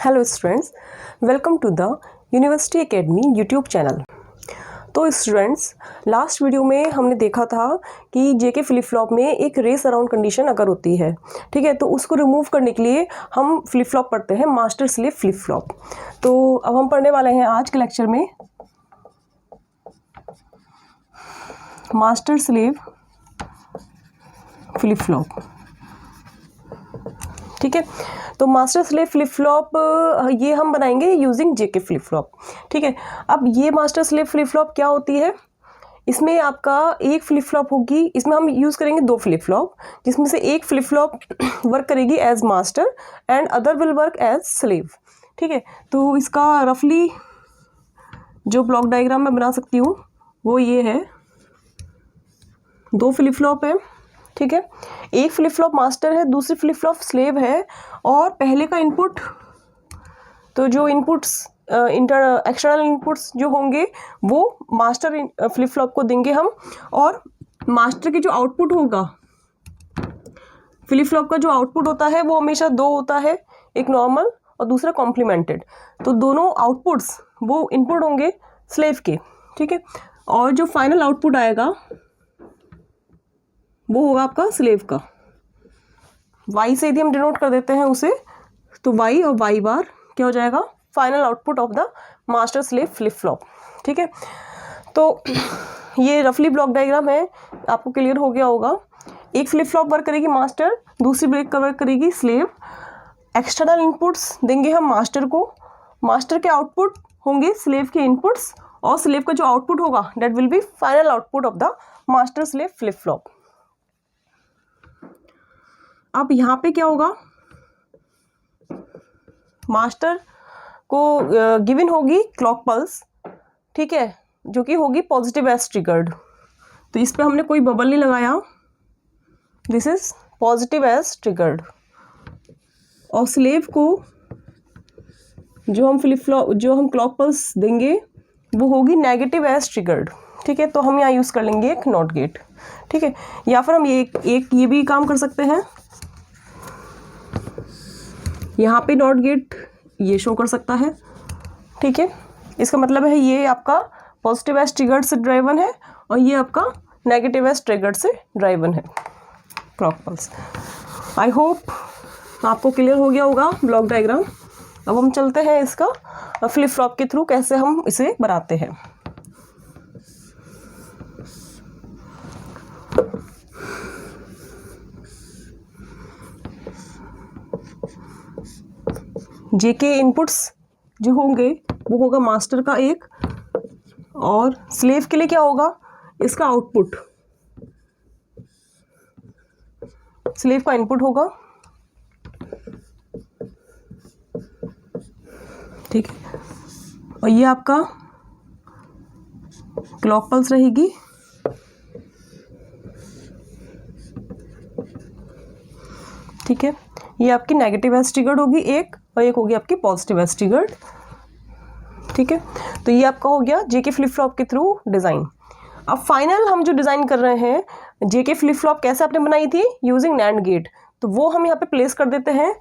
Hello students, welcome to the university academy YouTube channel. तो students, last video में हमने देखा था कि जेके फ्लिप फ्लॉप में एक रेस अराउंड कंडीशन अगर होती है, ठीक है, तो उसको रिमूव करने के लिए हम फ्लिप फ्लॉप पढ़ते हैं, मास्टर स्लेव फ्लिप फ्लॉप। तो अब हम पढ़ने वाले हैं आज के लेक्चर में मास्टर स्लेव फ्लिप फ्लॉप। ठीक है, तो मास्टर स्लेव फ्लिप फ्लॉप ये हम बनाएंगे यूजिंग जेके फ्लिप फ्लॉप। ठीक है, अब ये मास्टर स्लेव फ्लिप फ्लॉप क्या होती है? इसमें आपका एक फ्लिप फ्लॉप होगी, इसमें हम यूज़ करेंगे दो फ्लिप फ्लॉप, जिसमें से एक फ्लिप फ्लॉप वर्क करेगी as master and other will work as slave. ठीक है, तो इसका रफली जो ब्लॉक डायग्राम मैं बना सकती हूँ वो ये है। दो फ्लिप फ्लॉप है, ठीक है, एक फ्लिप फ्लॉप मास्टर है, दूसरी फ्लिप फ्लॉप स्लेव है। और पहले का इनपुट, तो जो इनपुट्स एक्सटर्नल इनपुट्स जो होंगे वो मास्टर फ्लिप फ्लॉप को देंगे हम, और मास्टर की जो आउटपुट होगा, फ्लिप फ्लॉप का जो आउटपुट होता है वो हमेशा दो होता है, एक नॉर्मल और दूसरा कॉम्प्लीमेंटेड। तो दोनों आउटपुट्स वो इनपुट होंगे स्लेव के, ठीक है, और जो फाइनल आउटपुट आएगा वो होगा आपका स्लेव का। वाई से यदि हम डिनोट कर देते हैं उसे, तो वाई और वाई बार क्या हो जाएगा? Final output of the master slave flip flop. ठीक है, तो ये रफली ब्लॉक डायग्राम है, आपको क्लियर हो गया होगा। एक फ्लिप फ्लॉप वर्क करेगी मास्टर, दूसरी ब्रेक वर्क करेगी स्लेव। एक्सटर्नल इनपुट्स देंगे हम मास्टर को, मास्टर के आउटपुट होंगे स्लेव के इनपुट्स, और स्लेव का जो आउटपुट होगा that will be final output of the master slave flip flop. अब यहाँ पे क्या होगा? मास्टर को गिवन होगी क्लॉक पल्स, ठीक है, जो कि होगी पॉजिटिव एज ट्रिगर्ड। तो इस पे हमने कोई बबल नहीं लगाया, this is positive edge triggered. और स्लेव को जो हम क्लॉक पल्स देंगे वो होगी नेगेटिव एज ट्रिगर्ड। ठीक है, तो हम यहाँ यूज़ कर लेंगे एक नॉट गेट। ठीक है, या फिर हम ये भी काम कर सकते हैं, यहाँ पे नॉट गेट ये शो कर सकता है। ठीक है, इसका मतलब है ये आपका पॉजिटिव एज ट्रिगर्ड से ड्राइवन है और ये आपका नेगेटिव एज ट्रिगर्ड से ड्राइवन है क्लॉक पल्स। आई होप आपको क्लियर हो गया होगा ब्लॉक डायग्राम। अब हम चलते हैं इसका फ्लिप फ्लॉप के थ्रू कैसे हम इसे बनाते हैं। जेके इनपुट्स जो होंगे वो होगा मास्टर का एक, और स्लेव के लिए क्या होगा? इसका आउटपुट स्लेव का इनपुट होगा। ठीक है, और ये आपका क्लॉक पल्स रहेगी। ठीक है, ये आपकी नेगेटिव एज ट्रिगर्ड होगी एक, और एक होगी आपकी पॉजिटिव एज ट्रिगर्ड। ठीक है, तो ये आपका हो गया जेके फ्लिप फ्लॉप के थ्रू डिज़ाइन। अब फाइनल हम जो डिज़ाइन कर रहे हैं जेके फ्लिप फ्लॉप कैसे आपने बनाई थी? Using NAND gate. तो वो हम यहाँ पे प्लेस कर देते हैं।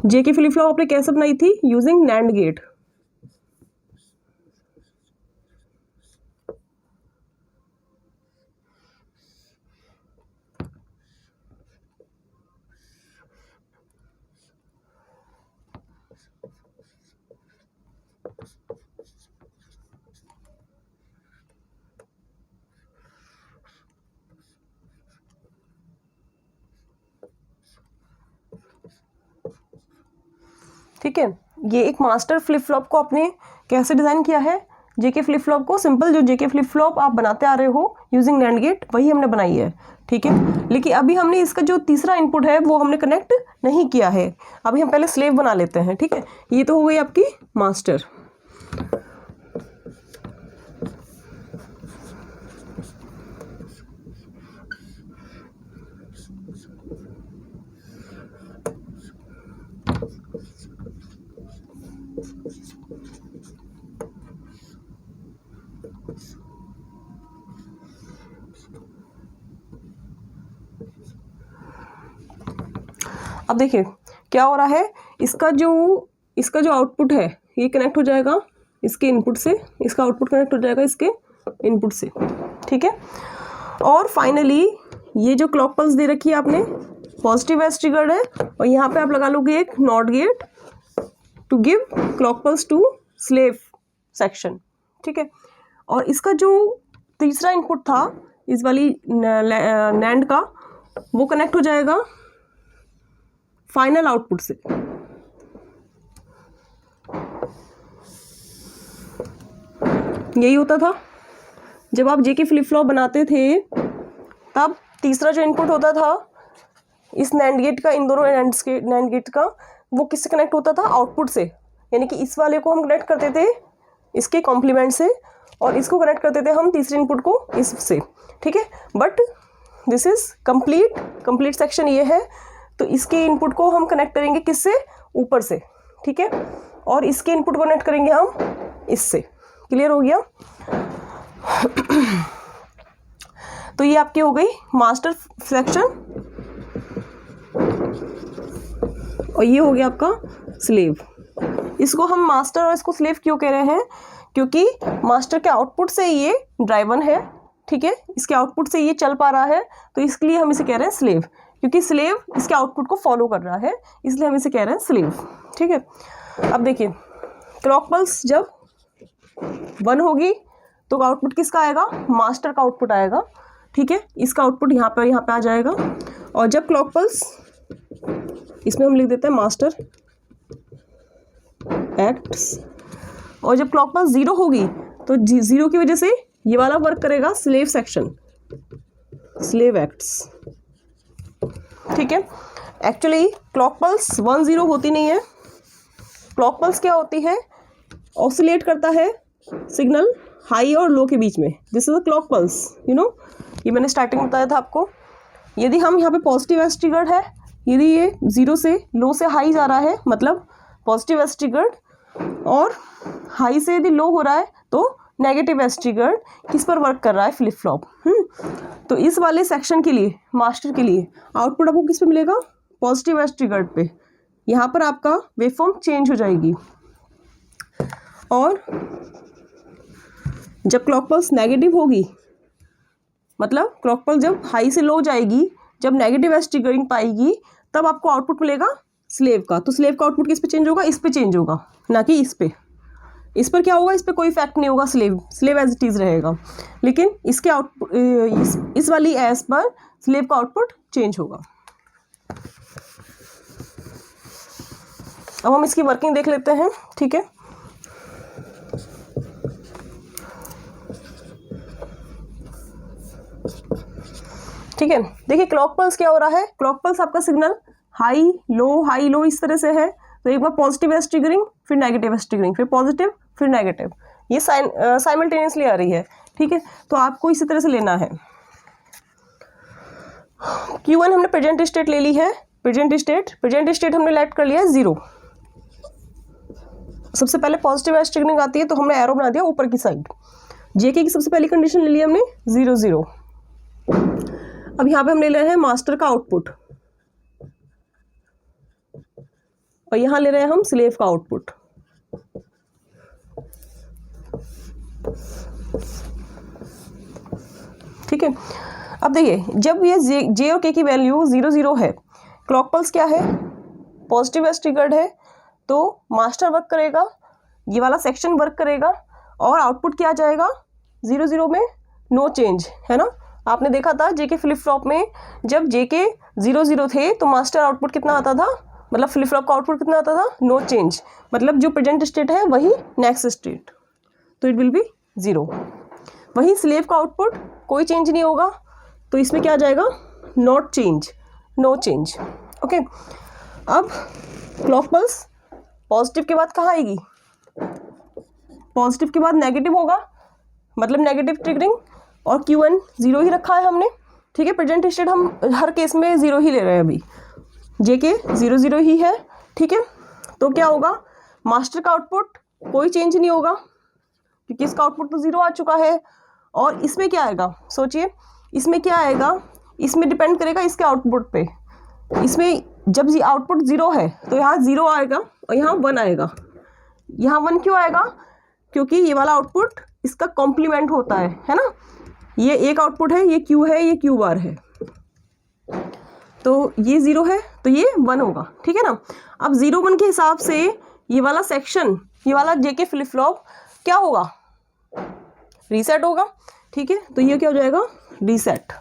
जेके फ्लिप फ्लॉप आपने कैसे बनाई थी? Using NAND gate. ठीक है, ये एक मास्टर फ्लिप फ्लॉप को आपने कैसे डिज़ाइन किया है? जेके फ्लिप फ्लॉप को सिंपल जो जेके फ्लिप फ्लॉप आप बनाते आ रहे हो यूजिंग नैंड गेट वही हमने बनाई है। ठीक है, लेकिन अभी हमने इसका जो तीसरा इनपुट है वो हमने कनेक्ट नहीं किया है। अभी हम पहले स्लेव बना लेते हैं। ठीक है, ये तो हो गई आपकी मास्टर। अब देखिए क्या हो रहा है, इसका जो आउटपुट है ये कनेक्ट हो जाएगा इसके इनपुट से, इसका आउटपुट कनेक्ट हो जाएगा इसके इनपुट से, ठीक है। और फाइनली ये जो क्लॉक पल्स दे रखी है आपने पॉजिटिव एज ट्रिगर्ड है, और यहाँ पे आप लगा लोगे एक not gate to give clock pulse to slave section, ठीक है। और इसका जो तीसरा इनपुट था इस वाली नैंड का, वो कनेक्ट हो जाएगा फाइनल आउटपुट से। यही होता था जब आप जेके फ्लिप फ्लॉप बनाते थे, तब तीसरा जो इनपुट होता था इस नैंड गेट का, इन दोनों नैंड गेट का, वो किससे कनेक्ट होता था? आउटपुट से। यानी कि इस वाले को हम कनेक्ट करते थे इसके कॉम्प्लीमेंट से, और इसको कनेक्ट करते थे हम तीसरे इनपुट को इससे, ठीक है। But this is complete section ये है, तो इसके इनपुट को हम कनेक्ट करेंगे किससे? ऊपर से, ठीक है। और इसके इनपुट को कनेक्ट करेंगे हम इससे। क्लियर हो गया? तो ये आपकी हो गई मास्टर सेक्शन, और ये हो गया आपका स्लेव। इसको हम मास्टर और इसको स्लेव क्यों कह रहे हैं? क्योंकि मास्टर के आउटपुट से ये ड्राइवन है, ठीक है, इसके आउटपुट से ये चल पा रहा है, तो इसलिए हम इसे कह रहे हैं स्लेव। क्योंकि स्लेव इसके आउटपुट को फॉलो कर रहा है, इसलिए हम इसे कह रहे हैं स्लेव, ठीक है। अब देखिए क्लॉक पल्स जब 1 होगी तो आउटपुट किसका आएगा? मास्टर का आउटपुट आएगा, ठीक है। इसका आउटपुट यहाँ पे आ जाएगा। और जब क्लॉक पल्स, इसमें हम लिख देते हैं मास्टर एक्ट्स, और जब क्लॉक पल्स 0 होगी तो 0 की वजह से ये वाला वर्क करेगा स्लेव सेक्शन, स्लेव एक्ट्स, ठीक है। एक्चुअली क्लॉक पल्स 1-0 होती नहीं है। क्लॉक पल्स क्या होती है? ऑसिलेट करता है सिग्नल हाई और लो के बीच में। This is a clock pulse, you know, ये मैंने स्टार्टिंग में बताया था आपको। यदि हम यहाँ पे पॉजिटिव एज ट्रिगर्ड है, यदि ये 0 से लो से हाई जा रहा है मतलब पॉजिटिव एज ट्रिगर्ड, और हाई से यदि लो हो रहा है तो नेगेटिव एज ट्रिगर्ड, किस पर वर्क कर रहा है? Flip flop. तो इस वाले सेक्शन के लिए, मास्टर के लिए, आउटपुट आपको किस पे मिलेगा? पॉजिटिव एज ट्रिगर्ड पे। यहाँ पर आपका वेवफॉर्म चेंज हो जाएगी। और जब क्लॉक पल्स नेगेटिव होगी, मतलब क्लॉक पल्स जब हाई से लो जाएगी, जब नेगेटिव एज ट्रिगरिंग पाएगी, तब आपको आउटपुट मिलेगा स्लेव का। तो स्लेव का आउटपुट किस पे चेंज होगा? इस पे चेंज होगा, ना कि इस पे। इस पर क्या होगा? इस पे कोई इफेक्ट नहीं होगा, स्लेव एज इट इज रहेगा। लेकिन इसके आउटपुट, इस वाली एज पर स्लेव का आउटपुट चेंज होगा। अब हम इसकी वर्किंग देख लेते हैं, ठीक है। ठीक है, देखिए क्लॉक पल्स क्या हो रहा है? क्लॉक पल्स आपका सिग्नल हाई लो इस तरह से है। तो एक बार पॉजिटिव एज ट्रिगरिंग, फिर नेगेटिव एज ट्रिगरिंग, फिर पॉजिटिव, फिर नेगेटिव, ये साइमल्टेनियसली आ रही है, ठीक है। तो आपको इसी तरह से लेना है। Q1 हमने प्रेजेंट स्टेट ले ली है, प्रेजेंट स्टेट हमने लेट कर लिया है 0। सबसे पहले पॉजिटिव एज ट्रिगरिंग आती है तो हमने एरो बना दिया ऊपर की साइड। जेके की सबसे पहली कंडीशन ले ली हमने 0-0। अब यहाँ पे हम ले रहे हैं मास्टर का आउटपुट, और यहाँ ले रहे हैं हम स्लेव का आउटपुट। ठीक है, अब देखिए जब ये जे और के की वैल्यू 0-0 है, क्लॉक पल्स क्या है? पॉजिटिव एज ट्रिगर्ड है, तो मास्टर वर्क करेगा, ये वाला सेक्शन वर्क करेगा, और आउटपुट क्या आ जाएगा? 0-0 में नो चेंज, है ना। आपने देखा था जेके फ्लिप फ्लॉप में, जब जेके 0-0 थे तो मास्टर आउटपुट कितना आता था? मतलब फ्लिप फ्लॉप का आउटपुट कितना आता था? नो चेंज, मतलब जो प्रेजेंट स्टेट है वही नेक्स्ट स्टेट, तो इट विल बी 0। वही स्लेव का आउटपुट कोई चेंज नहीं होगा, तो इसमें क्या आ जाएगा? Not change, no change. Okay, अब क्लॉक पल्स पॉजिटिव के बाद कहाँ आएगी? पॉजिटिव के बाद नेगेटिव होगा, मतलब नेगेटिव ट्रिगरिंग, और Q1 0 ही रखा है हमने, ठीक है। प्रेजेंट स्टेट हम हर केस में 0 ही ले रहे हैं, अभी जेके 0-0 ही है, ठीक है। तो क्या होगा? मास्टर का आउटपुट कोई चेंज नहीं होगा, क्योंकि इसका आउटपुट तो 0 आ चुका है। और इसमें क्या आएगा? सोचिए, इसमें क्या आएगा? इसमें डिपेंड करेगा इसके आउटपुट पे। इसमें जब आउटपुट 0 है तो यहाँ 0 आएगा और यहाँ 1 आएगा। यहाँ 1 क्यों आएगा? क्योंकि ये वाला आउटपुट इसका कॉम्प्लीमेंट होता है ना। ये एक आउटपुट है, ये Q है, ये Q बार है, तो ये 0 है तो ये 1 होगा, ठीक है ना। अब 0 1 के हिसाब से ये वाला सेक्शन, ये वाला JK फ्लिप फ्लॉप क्या होगा? रीसेट होगा, ठीक है। तो ये क्या हो जाएगा? रीसेट।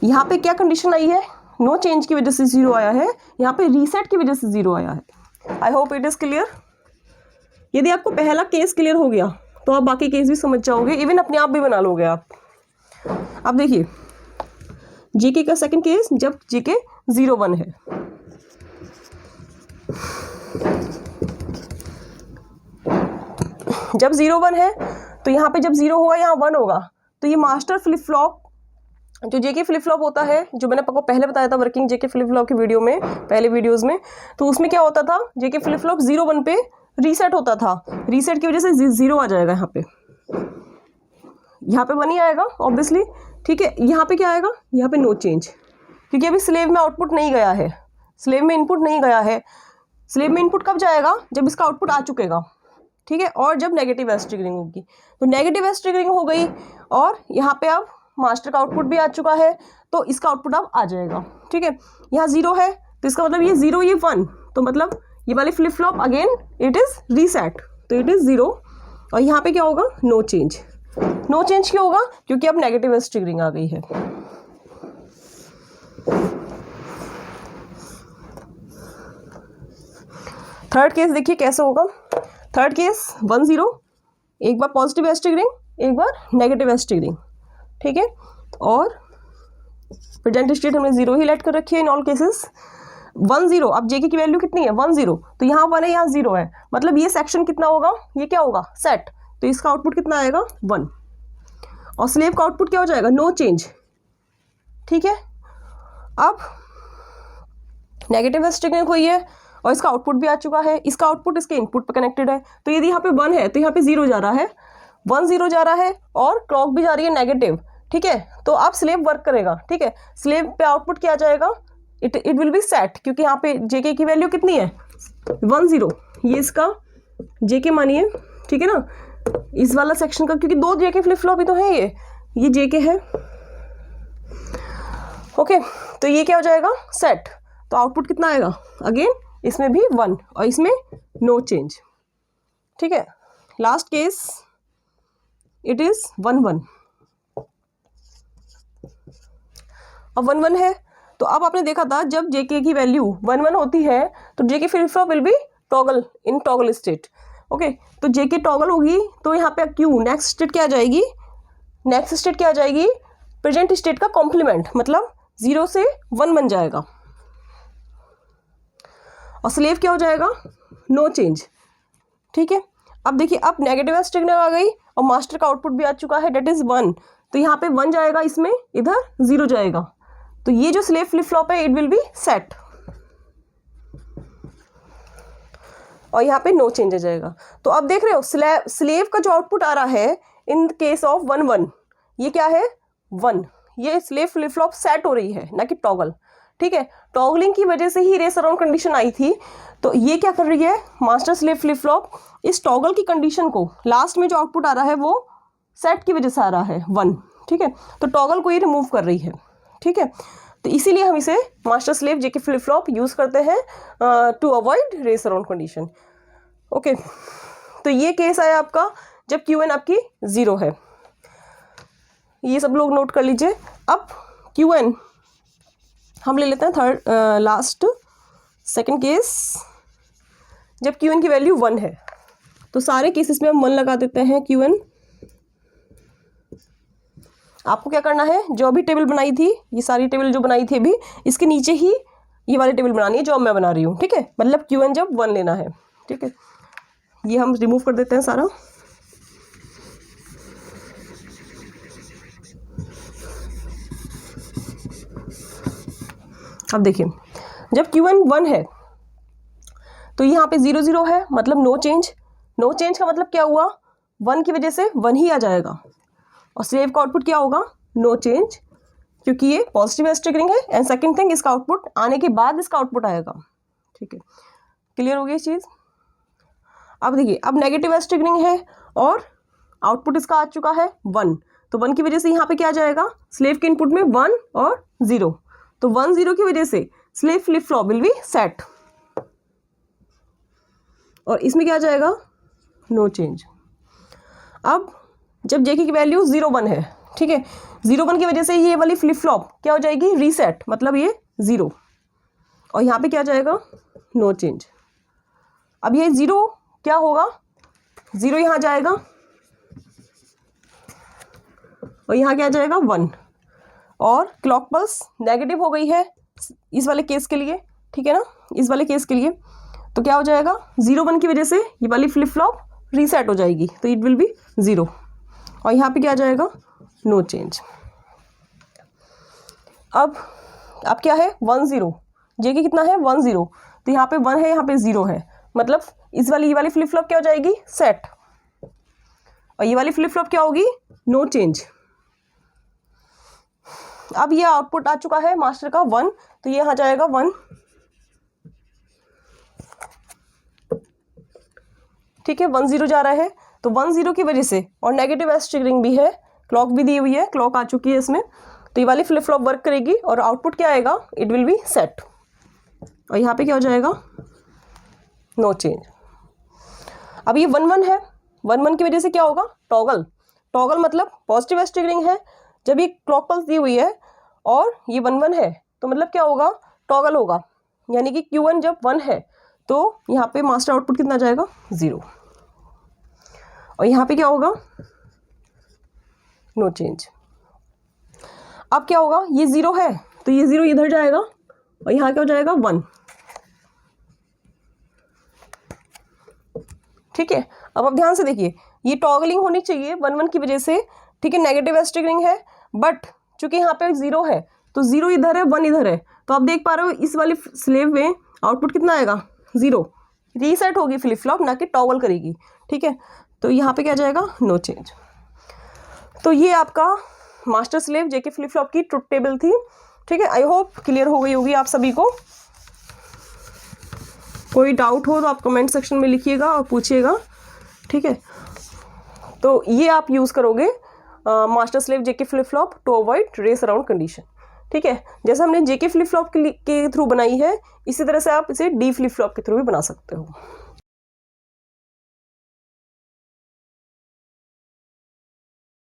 यहाँ पे क्या कंडीशन आई है? नो चेंज की वजह से 0 आया है, यहाँ पे रीसेट की वजह से 0 आया है। I hope it is clear. यदि आपको पहला केस क्लियर हो गया तो आप बाकी केस भी समझ जाओगे, इवन अपने आप भी बना लोगे आप। अब देखिए JK का सेकंड केस, जब JK 0 1 है। जब 0 1 है तो यहाँ पे जब 0 होगा यहाँ 1 होगा, तो ये मास्टर फ्लिप फ्लॉप जो JK फ्लिप फ्लॉप होता है, जो मैंने आपको पहले बताया था वर्किंग JK फ्लिप फ्लॉप की वीडियो में, पहले वीडियोस में, तो उसमें क्या होता था? JK फ्लिप फ्लॉप 0 1 पे रीसेट होता था। रीसेट की वजह से 0 आ जाएगा यहाँ पे 1 ही आएगा ऑब्वियसली, ठीक है। यहाँ पे क्या आएगा? यहाँ पे नो चेंज, क्योंकि अभी स्लेव में आउटपुट नहीं गया है, स्लेव में इनपुट नहीं गया है। स्लेव में इनपुट कब जाएगा? जब इसका आउटपुट आ चुकेगा, ठीक है, और जब नेगेटिव एज ट्रिगरिंग होगी। तो नेगेटिव एज ट्रिगरिंग हो गई और यहाँ पे अब मास्टर का आउटपुट भी आ चुका है, तो इसका आउटपुट अब आ जाएगा, ठीक है। यहाँ 0 है तो इसका मतलब ये 0 ये 1, तो मतलब ये वाली flip flop again it is reset, तो इट इज़ 0। और यहाँ पे क्या होगा? No change. नो चेंज क्यों होगा? क्योंकि अब नेगेटिव एज ट्रिगरिंग आ गई है। थर्ड केस देखिए कैसे होगा। थर्ड केस 1 0, एक बार पॉजिटिव एज ट्रिगरिंग, एक बार नेगेटिव एज ट्रिगरिंग, ठीक है। और प्रेजेंट स्टेट हमने 0 ही लेट कर रखी है इन ऑल केसेस। 1 0, अब JK की वैल्यू कितनी है? 1 0, तो यहाँ 1 है, यहाँ 0 है, मतलब ये सेक्शन कितना होगा? ये क्या होगा? सेट। तो इसका आउटपुट कितना आएगा? 1। और स्लेव का आउटपुट क्या हो जाएगा? नो चेंज, ठीक है। अब नेगेटिव एज ट्रिगरिंग हुई है और इसका आउटपुट भी आ चुका है, इसका आउटपुट इसके इनपुट पर कनेक्टेड है, तो यदि यहाँ पे 1 है तो यहाँ पे 0 जा रहा है, 1 0 जा रहा है और क्लॉक भी जा रही है नेगेटिव, ठीक है। तो अब स्लेव वर्क करेगा, ठीक है। स्लेव पे आउटपुट क्या जाएगा? इट विल बी सेट, क्योंकि यहाँ पे JK की वैल्यू कितनी है? 1 0, ये इसका JK मानिए, ठीक है ना, इस वाला सेक्शन का, क्योंकि 2 JK फ्लिप फ्लॉप ही तो है, ये JK है, ओके। तो ये क्या हो जाएगा? सेट। तो आउटपुट कितना आएगा? अगेन इसमें भी 1 और इसमें नो चेंज, ठीक है। Last case it is 1 1। अब 1 1 है तो अब आपने देखा था जब JK की वैल्यू 1 1 होती है तो JK flip flop will be toggle in toggle state, okay. तो JK टॉगल होगी तो यहाँ पे Q नेक्स्ट स्टेट क्या आ जाएगी? नेक्स्ट स्टेट क्या आ जाएगी? प्रेजेंट स्टेट का कॉम्प्लीमेंट, मतलब 0 से 1 बन जाएगा। और स्लेव क्या हो जाएगा? नो चेंज, ठीक है। अब देखिए अब नेगेटिव एज ट्रिगरिंग आ गई और मास्टर का आउटपुट भी आ चुका है, डेट इज 1, तो यहाँ पे 1 जाएगा, इसमें इधर 0 जाएगा, तो ये जो स्लेव फ्लिप फ्लॉप है इट विल बी सेट और यहाँ पे नो चेंज आ जाएगा। तो अब देख रहे हो स्लेव का जो आउटपुट आ रहा है इन केस ऑफ 1 1, ये क्या है? 1। ये स्लेव फ्लिप फ्लॉप सेट हो रही है, ना कि टॉगल, ठीक है। टॉगलिंग की वजह से ही रेस अराउंड कंडीशन आई थी, तो ये क्या कर रही है? मास्टर स्लेव फ्लिप फ्लॉप इस टॉगल की कंडीशन को, लास्ट में जो आउटपुट आ रहा है वो सेट की वजह से आ रहा है 1, ठीक है। तो टॉगल को ये रिमूव कर रही है, ठीक है। तो इसीलिए हम इसे master slave JK flip flop use करते हैं to avoid race around condition, okay. तो ये केस आया आपका जब QN आपकी 0 है, ये सब लोग नोट कर लीजिए। अब QN हम ले लेते हैं थर्ड लास्ट सेकंड केस, जब QN की वैल्यू 1 है, तो सारे केसेस में हम 1 लगा देते हैं QN। आपको क्या करना है? जो अभी टेबल बनाई थी, ये सारी टेबल जो बनाई थी अभी, इसके नीचे ही ये वाली टेबल बनानी है जो मैं बना रही हूँ, ठीक है। मतलब QN जब 1 लेना है, ठीक है। ये हम रिमूव कर देते हैं सारा। अब देखिए जब QN 1 है तो यहाँ पे 0 0 है, मतलब नो चेंज। नो चेंज का मतलब क्या हुआ? 1 की वजह से 1 ही आ जाएगा और स्लेव का आउटपुट क्या होगा? नो चेंज, क्योंकि ये पॉजिटिव एज ट्रिगरिंग है, एंड सेकंड थिंग इसका आउटपुट आने के बाद इसका आउटपुट आएगा। ठीक है, क्लियर हो गई चीज़। अब देखिए, अब नेगेटिव एज ट्रिगरिंग है और आउटपुट इसका आ चुका है 1, तो 1 की वजह से यहाँ पे क्या जाएगा, स्लेव के इनपुट में 1 और 0, तो 1 0 की वजह से slave flip flop will be set, और इसमें क्या जाएगा, नो चेंज। अब जब जे की वैल्यू 0 1 है, ठीक है, 0 1 की वजह से ये वाली फ्लिप फ्लॉप क्या हो जाएगी, रीसेट, मतलब ये 0, और यहाँ पे क्या जाएगा, नो चेंज। अब ये 0 क्या होगा, 0 यहाँ जाएगा और यहाँ क्या जाएगा 1, और क्लॉक पल्स नेगेटिव हो गई है इस वाले केस के लिए, ठीक है ना, इस वाले केस के लिए, तो क्या हो जाएगा, 0 1 की वजह से ये वाली फ्लिप फ्लॉप रीसेट हो जाएगी, तो इट विल बी 0, और यहाँ पे क्या जाएगा, नो चेंज। अब क्या है 1 0, जे की कितना है 1 0, तो यहाँ पे 1 है, यहाँ पे 0 है, मतलब इस वाली ये वाली फ्लिप फ्लॉप क्या हो जाएगी, सेट, और ये वाली फ्लिप फ्लॉप क्या होगी, नो चेंज। अब ये आउटपुट आ चुका है मास्टर का 1, तो ये यहाँ जाएगा 1, ठीक है, 1 0 जा रहा है, तो 1 0 की वजह से, और नेगेटिव एज ट्रिगरिंग भी है, क्लॉक भी दी हुई है, क्लॉक आ चुकी है इसमें, तो ये वाली फ्लिप फ्लॉप वर्क करेगी और आउटपुट क्या आएगा, इट विल बी सेट, और यहाँ पे क्या हो जाएगा, नो चेंज। अब ये 1 1 है, 1 1 की वजह से क्या होगा, टॉगल, टॉगल मतलब पॉजिटिव एज ट्रिगरिंग है, जब ये क्लॉक पल्स दी हुई है और ये 1 1 है, तो मतलब क्या होगा, टॉगल होगा, यानी कि Q1 जब 1 है तो यहाँ पे मास्टर आउटपुट कितना जाएगा, 0, और यहाँ पे क्या होगा, नो चेंज। अब क्या होगा, ये 0 है, तो ये 0 इधर जाएगा, और यहाँ क्या हो जाएगा 1, ठीक है। अब ध्यान से देखिए, ये टॉगलिंग होनी चाहिए 1 1 की वजह से, ठीक है, नेगेटिव एज ट्रिगरिंग है, बट चूंकि यहाँ पे 0 है, तो 0 इधर है, 1 इधर है, तो आप देख पा रहे हो इस वाली स्लेव में आउटपुट कितना आएगा, 0, रीसेट होगी फ्लिप फ्लॉप, ना कि टॉगल करेगी, ठीक है, तो यहाँ पे क्या जाएगा, नो चेंज। तो ये आपका master slave JK flip flop की ट्रुथ टेबल थी, ठीक है। आई होप क्लियर हो गई होगी आप सभी को। कोई डाउट हो तो आप कमेंट सेक्शन में लिखिएगा और पूछिएगा, ठीक है। तो ये आप यूज़ करोगे master slave JK flip flop to avoid race around condition, ठीक है। जैसे हमने जेके फ्लिप फ्लॉप के थ्रू बनाई है, इसी तरह से आप इसे डी फ्लिप फ्लॉप के थ्रू भी बना सकते हो।